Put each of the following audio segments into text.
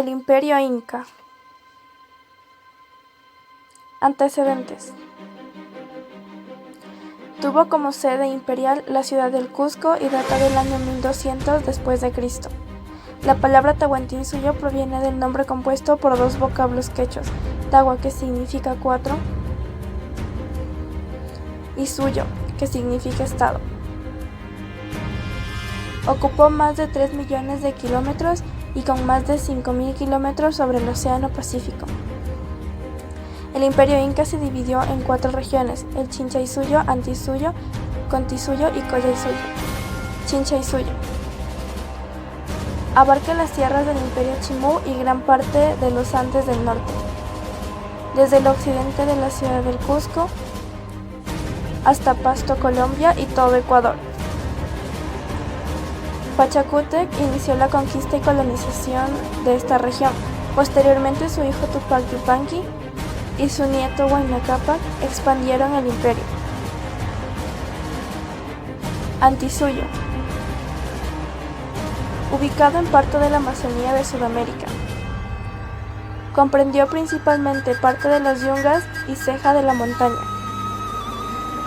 El Imperio Inca. Antecedentes. Tuvo como sede imperial la ciudad del Cusco y data del año 1200 después de Cristo. La palabra Tahuantinsuyo proviene del nombre compuesto por dos vocablos quechuas, Tahua, que significa cuatro, y Suyo, que significa estado. Ocupó más de 3 millones de kilómetros y con más de 5.000 kilómetros sobre el Océano Pacífico. El Imperio Inca se dividió en 4 regiones: el Chinchaysuyo, Antisuyo, Contisuyo y Collasuyo. Chinchaysuyo abarca las tierras del Imperio Chimú y gran parte de los Andes del norte, desde el occidente de la ciudad del Cusco hasta Pasto, Colombia y todo Ecuador. Pachacútec inició la conquista y colonización de esta región. Posteriormente, su hijo Tupac Yupanqui y su nieto Huayna Cápac expandieron el imperio. Antisuyo, ubicado en parte de la Amazonía de Sudamérica, comprendió principalmente parte de las yungas y ceja de la montaña,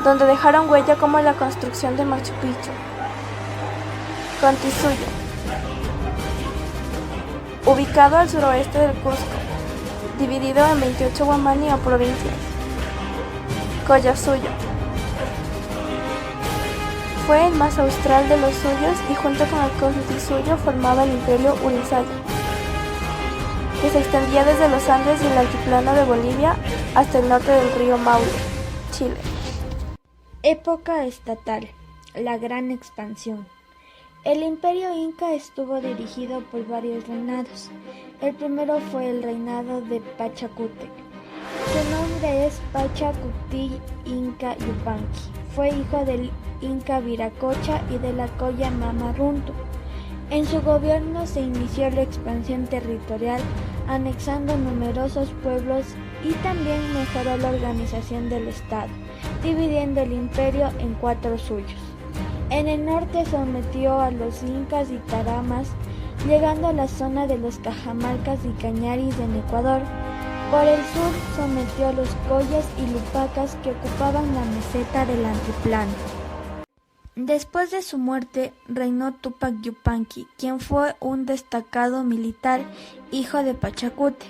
donde dejaron huella como la construcción de Machu Picchu. Contisuyo, ubicado al suroeste del Cusco, dividido en 28 guamani o provincias. Collasuyo, fue el más austral de los suyos y junto con el Contisuyo formaba el Imperio Urizaya, que se extendía desde los Andes y el altiplano de Bolivia hasta el norte del río Maule, Chile. Época estatal: la Gran Expansión. El Imperio Inca estuvo dirigido por varios reinados. El primero fue el reinado de Pachacútec. Su nombre es Pachacuti Inca Yupanqui. Fue hijo del Inca Viracocha y de la Coya Mama Runtu. En su gobierno se inició la expansión territorial, anexando numerosos pueblos, y también mejoró la organización del Estado, dividiendo el imperio en 4 suyos. En el norte sometió a los incas y taramas, llegando a la zona de los cajamarcas y cañaris en Ecuador. Por el sur sometió a los collas y lupacas que ocupaban la meseta del altiplano. Después de su muerte reinó Tupac Yupanqui, quien fue un destacado militar, hijo de Pachacútec.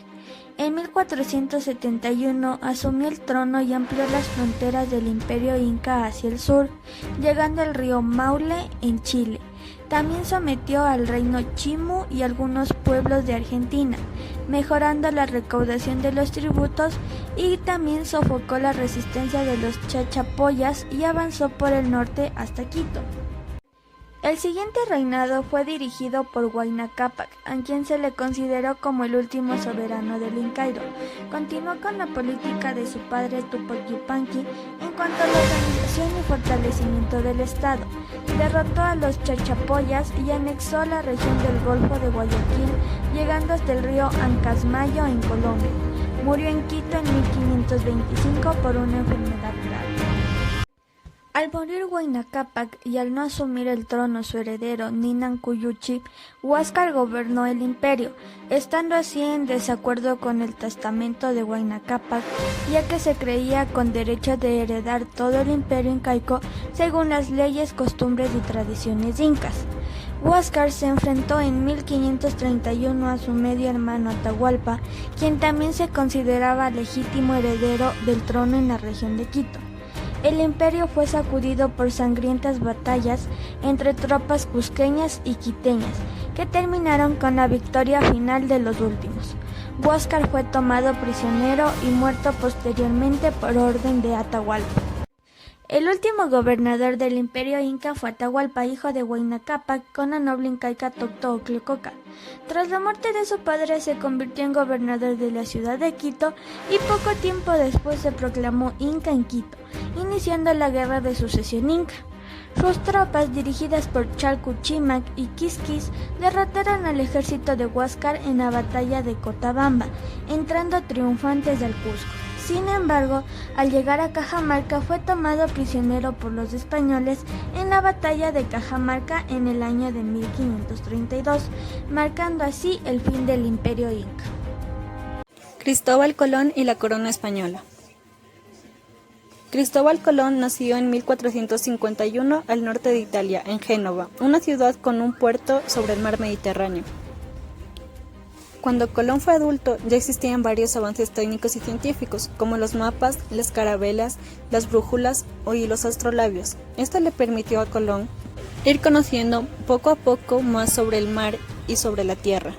En 1471 asumió el trono y amplió las fronteras del Imperio Inca hacia el sur, llegando al río Maule en Chile. También sometió al reino Chimú y algunos pueblos de Argentina, mejorando la recaudación de los tributos, y también sofocó la resistencia de los chachapoyas y avanzó por el norte hasta Quito. El siguiente reinado fue dirigido por Huayna Cápac, a quien se le consideró como el último soberano del Incairo. Continuó con la política de su padre Tupac Yupanqui en cuanto a la organización y fortalecimiento del Estado. Derrotó a los chachapoyas y anexó la región del Golfo de Guayaquil, llegando hasta el río Ancasmayo en Colombia. Murió en Quito en 1525 por una enfermedad grave. Al morir Huayna Cápac y al no asumir el trono su heredero Ninan Cuyuchi, Huáscar gobernó el imperio, estando así en desacuerdo con el testamento de Huayna Cápac, ya que se creía con derecho de heredar todo el imperio incaico según las leyes, costumbres y tradiciones incas. Huáscar se enfrentó en 1531 a su medio hermano Atahualpa, quien también se consideraba legítimo heredero del trono en la región de Quito. El imperio fue sacudido por sangrientas batallas entre tropas cusqueñas y quiteñas, que terminaron con la victoria final de los últimos. Huáscar fue tomado prisionero y muerto posteriormente por orden de Atahualpa. El último gobernador del Imperio Inca fue Atahualpa, hijo de Huayna Cápac, con la noble incaica Toctocliococa. Tras la muerte de su padre se convirtió en gobernador de la ciudad de Quito y poco tiempo después se proclamó Inca en Quito, iniciando la Guerra de Sucesión Inca. Sus tropas, dirigidas por Chalcuchimac y Quisquis, derrotaron al ejército de Huáscar en la batalla de Cotabamba, entrando triunfantes al Cusco. Sin embargo, al llegar a Cajamarca fue tomado prisionero por los españoles en la batalla de Cajamarca en el año de 1532, marcando así el fin del Imperio Inca. Cristóbal Colón y la corona española. Cristóbal Colón nació en 1451 al norte de Italia, en Génova, una ciudad con un puerto sobre el mar Mediterráneo. Cuando Colón fue adulto, ya existían varios avances técnicos y científicos, como los mapas, las carabelas, las brújulas y los astrolabios. Esto le permitió a Colón ir conociendo poco a poco más sobre el mar y sobre la tierra.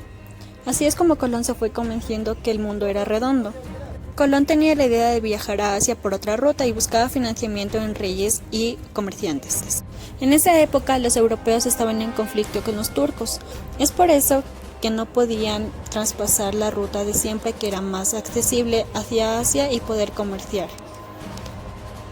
Así es como Colón se fue convenciendo que el mundo era redondo. Colón tenía la idea de viajar a Asia por otra ruta y buscaba financiamiento en reyes y comerciantes. En esa época los europeos estaban en conflicto con los turcos. Es por eso que no podían traspasar la ruta de siempre, que era más accesible hacia Asia, y poder comerciar.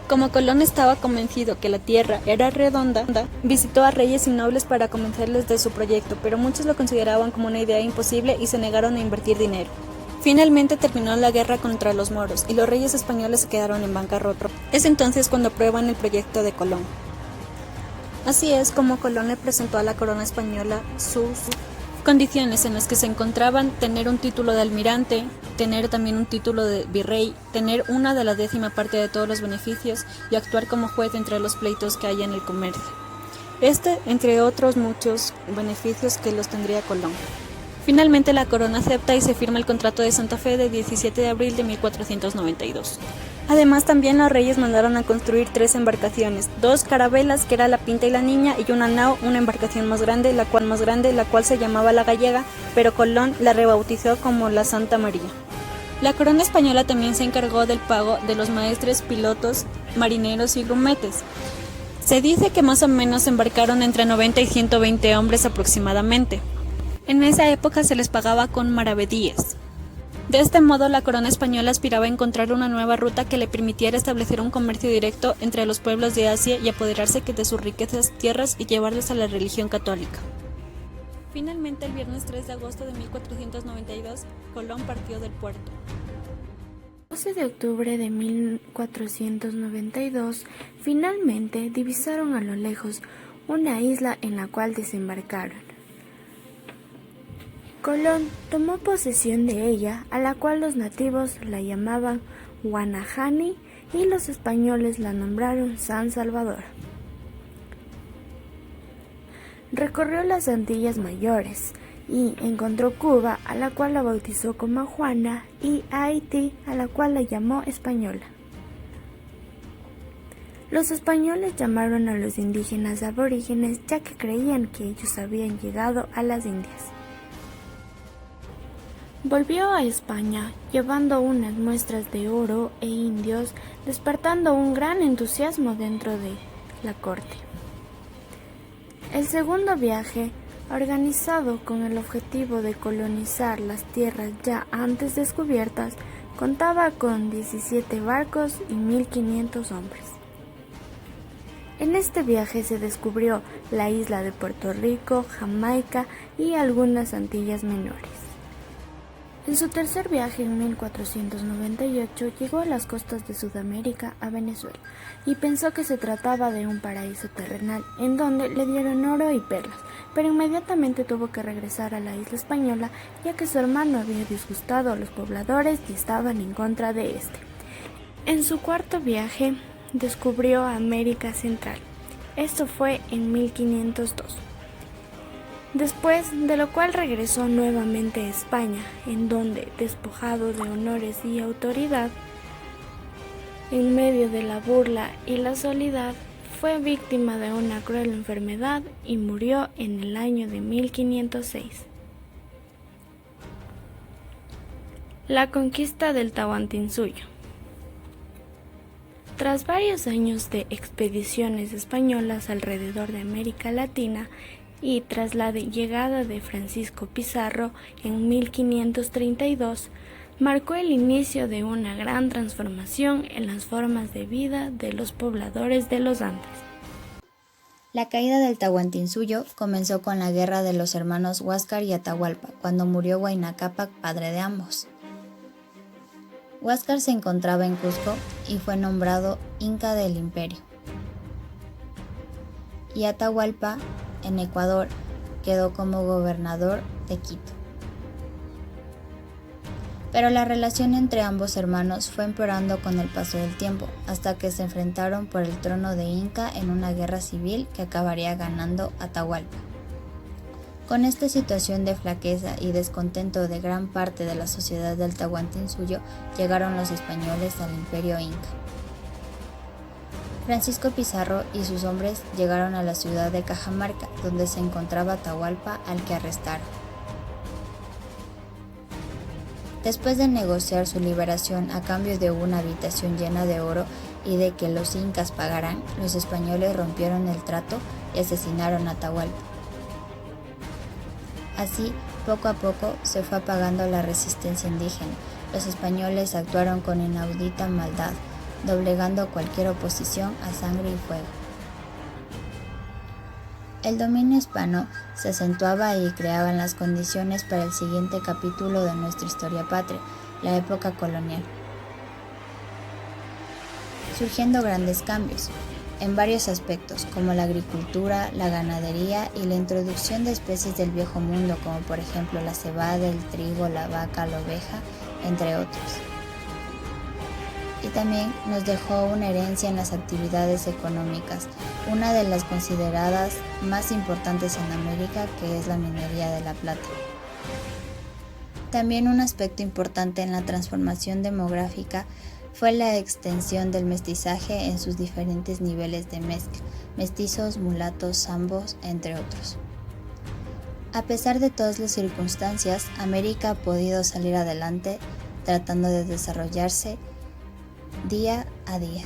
Como Colón estaba convencido que la tierra era redonda, visitó a reyes y nobles para convencerles de su proyecto, pero muchos lo consideraban como una idea imposible y se negaron a invertir dinero. Finalmente terminó la guerra contra los moros y los reyes españoles se quedaron en bancarrota. Es entonces cuando aprueban el proyecto de Colón. Así es como Colón le presentó a la corona española sus condiciones, en las que se encontraban tener un título de almirante, tener también un título de virrey, tener una de la 10ª parte de todos los beneficios y actuar como juez entre los pleitos que haya en el comercio. Entre otros muchos beneficios que los tendría Colón. Finalmente la corona acepta y se firma el Contrato de Santa Fe de 17 de abril de 1492. Además, también los reyes mandaron a construir 3 embarcaciones, 2 carabelas, que era la Pinta y la Niña, y una nao, una embarcación más grande, la cual se llamaba la Gallega, pero Colón la rebautizó como la Santa María. La corona española también se encargó del pago de los maestres, pilotos, marineros y grumetes. Se dice que más o menos embarcaron entre 90 y 120 hombres aproximadamente. En esa época se les pagaba con maravedíes. De este modo, la corona española aspiraba a encontrar una nueva ruta que le permitiera establecer un comercio directo entre los pueblos de Asia y apoderarse de sus riquezas, tierras y llevarles a la religión católica. Finalmente, el viernes 3 de agosto de 1492, Colón partió del puerto. El 12 de octubre de 1492, finalmente divisaron a lo lejos una isla en la cual desembarcaron. Colón tomó posesión de ella, a la cual los nativos la llamaban Guanahani y los españoles la nombraron San Salvador. Recorrió las Antillas Mayores y encontró Cuba, a la cual la bautizó como Juana, y a Haití, a la cual la llamó Española. Los españoles llamaron a los indígenas aborígenes, ya que creían que ellos habían llegado a las Indias. Volvió a España llevando unas muestras de oro e indios, despertando un gran entusiasmo dentro de la corte. El segundo viaje, organizado con el objetivo de colonizar las tierras ya antes descubiertas, contaba con 17 barcos y 1.500 hombres. En este viaje se descubrió la isla de Puerto Rico, Jamaica y algunas Antillas menores. En su tercer viaje, en 1498, llegó a las costas de Sudamérica, a Venezuela, y pensó que se trataba de un paraíso terrenal, en donde le dieron oro y perlas, pero inmediatamente tuvo que regresar a la isla española, ya que su hermano había disgustado a los pobladores y estaban en contra de este. En su cuarto viaje, descubrió América Central. Esto fue en 1502. Después de lo cual regresó nuevamente a España, en donde, despojado de honores y autoridad, en medio de la burla y la soledad, fue víctima de una cruel enfermedad y murió en el año de 1506. La conquista del Tahuantinsuyo. Tras varios años de expediciones españolas alrededor de América Latina, y tras la llegada de Francisco Pizarro en 1532, marcó el inicio de una gran transformación en las formas de vida de los pobladores de los Andes. La caída del Tahuantinsuyo comenzó con la guerra de los hermanos Huáscar y Atahualpa, cuando murió Huayna Cápac, padre de ambos. Huáscar se encontraba en Cusco y fue nombrado Inca del Imperio. Y Atahualpa, en Ecuador, quedó como gobernador de Quito. Pero la relación entre ambos hermanos fue empeorando con el paso del tiempo, hasta que se enfrentaron por el trono de Inca en una guerra civil que acabaría ganando Atahualpa. Con esta situación de flaqueza y descontento de gran parte de la sociedad del Tahuantinsuyo, llegaron los españoles al Imperio Inca. Francisco Pizarro y sus hombres llegaron a la ciudad de Cajamarca, donde se encontraba Atahualpa, al que arrestaron. Después de negociar su liberación a cambio de una habitación llena de oro y de que los incas pagaran, los españoles rompieron el trato y asesinaron a Atahualpa. Así, poco a poco, se fue apagando la resistencia indígena. Los españoles actuaron con inaudita maldad, doblegando cualquier oposición a sangre y fuego. El dominio hispano se acentuaba y creaban las condiciones para el siguiente capítulo de nuestra historia patria, la época colonial. Surgiendo grandes cambios en varios aspectos, como la agricultura, la ganadería y la introducción de especies del viejo mundo, como por ejemplo la cebada, el trigo, la vaca, la oveja, entre otros. Y también nos dejó una herencia en las actividades económicas, una de las consideradas más importantes en América, que es la minería de la plata. También un aspecto importante en la transformación demográfica fue la extensión del mestizaje en sus diferentes niveles de mezcla, mestizos, mulatos, zambos, entre otros. A pesar de todas las circunstancias, América ha podido salir adelante tratando de desarrollarse día a día.